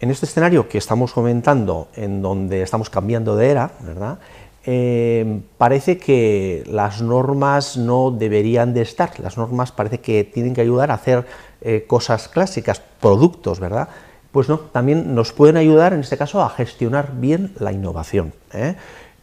En este escenario que estamos comentando, en donde estamos cambiando de era, ¿verdad?, parece que las normas no deberían de estar. Las normas parece que tienen que ayudar a hacer cosas clásicas, productos, ¿verdad? Pues no, también nos pueden ayudar, en este caso, a gestionar bien la innovación,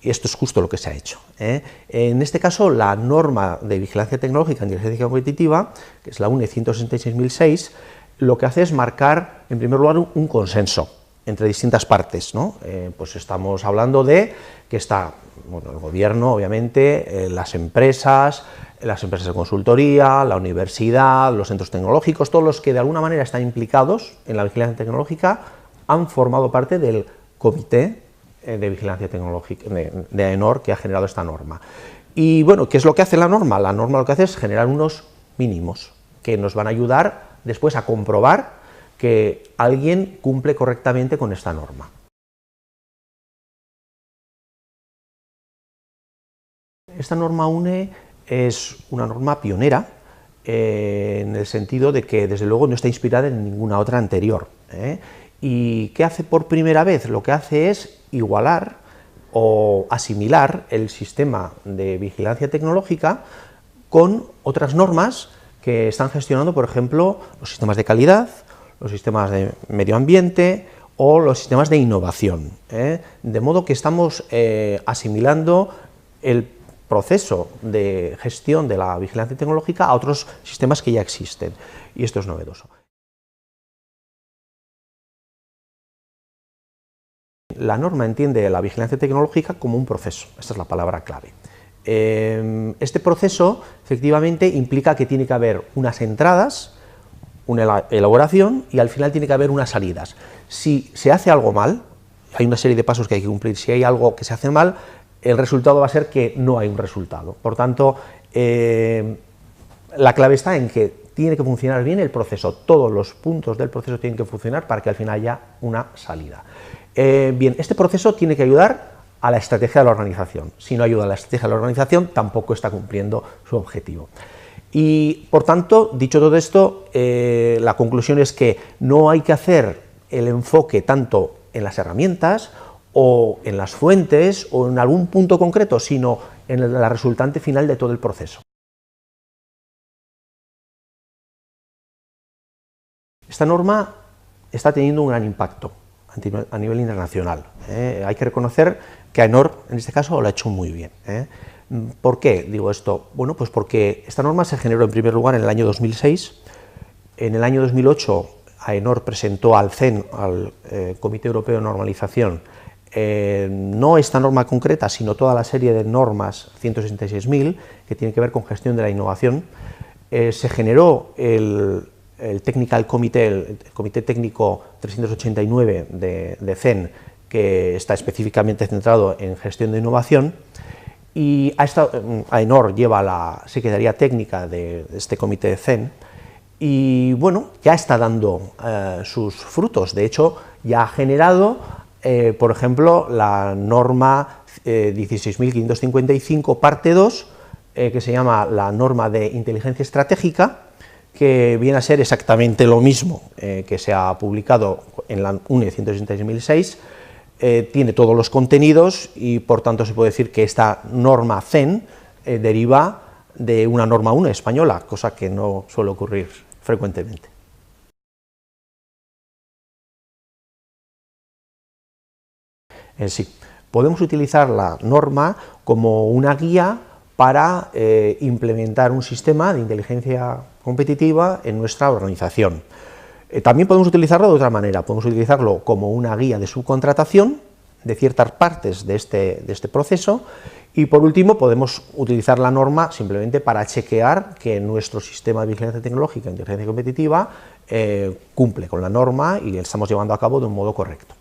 y esto es justo lo que se ha hecho. En este caso, la norma de vigilancia tecnológica en inteligencia competitiva, que es la UNE 166.006, lo que hace es marcar, en primer lugar, un consenso entre distintas partes, ¿no? Pues estamos hablando de que está, bueno, el gobierno, obviamente, las empresas de consultoría, la universidad, los centros tecnológicos, todos los que de alguna manera están implicados en la vigilancia tecnológica han formado parte del comité de vigilancia tecnológica de AENOR que ha generado esta norma. Y bueno, ¿qué es lo que hace la norma? La norma lo que hace es generar unos mínimos que nos van a ayudar después a comprobar que alguien cumple correctamente con esta norma. Esta norma UNE es una norma pionera en el sentido de que desde luego no está inspirada en ninguna otra anterior. ¿Y qué hace por primera vez? Lo que hace es igualar o asimilar el sistema de vigilancia tecnológica con otras normas que están gestionando, por ejemplo, los sistemas de calidad, los sistemas de medio ambiente o los sistemas de innovación. De modo que estamos asimilando el proceso de gestión de la vigilancia tecnológica a otros sistemas que ya existen, y esto es novedoso. La norma entiende la vigilancia tecnológica como un proceso, esta es la palabra clave. Este proceso, efectivamente, implica que tiene que haber unas entradas, una elaboración, y al final tiene que haber unas salidas. Si se hace algo mal, hay una serie de pasos que hay que cumplir. Si hay algo que se hace mal, el resultado va a ser que no hay un resultado. Por tanto, la clave está en que tiene que funcionar bien el proceso. Todos los puntos del proceso tienen que funcionar para que al final haya una salida. Bien, este proceso tiene que ayudar a la estrategia de la organización. Si no ayuda a la estrategia de la organización, tampoco está cumpliendo su objetivo. Y, por tanto, dicho todo esto, la conclusión es que no hay que hacer el enfoque tanto en las herramientas o en las fuentes o en algún punto concreto, sino en la resultante final de todo el proceso. Esta norma está teniendo un gran impacto a nivel internacional. Hay que reconocer que AENOR, en este caso, lo ha hecho muy bien. ¿Por qué digo esto? Bueno, pues porque esta norma se generó en primer lugar en el año 2006, en el año 2008 AENOR presentó al CEN, al Comité Europeo de Normalización, no esta norma concreta, sino toda la serie de normas 166.000 que tienen que ver con gestión de la innovación. Se generó el Technical Committee, el Comité Técnico 389 de CEN, que está específicamente centrado en gestión de innovación, y AENOR lleva la Secretaría Técnica de este Comité de CEN, y bueno, ya está dando sus frutos. De hecho, ya ha generado, por ejemplo, la norma 16.555, parte 2, que se llama la norma de inteligencia estratégica, que viene a ser exactamente lo mismo que se ha publicado en la UNE 166.006, tiene todos los contenidos y, por tanto, se puede decir que esta norma CEN deriva de una norma UNE española, cosa que no suele ocurrir frecuentemente. Sí, podemos utilizar la norma como una guía para implementar un sistema de inteligencia competitiva en nuestra organización. También podemos utilizarlo de otra manera, podemos utilizarlo como una guía de subcontratación de ciertas partes de este proceso, y por último podemos utilizar la norma simplemente para chequear que nuestro sistema de vigilancia tecnológica e inteligencia competitiva cumple con la norma y lo estamos llevando a cabo de un modo correcto.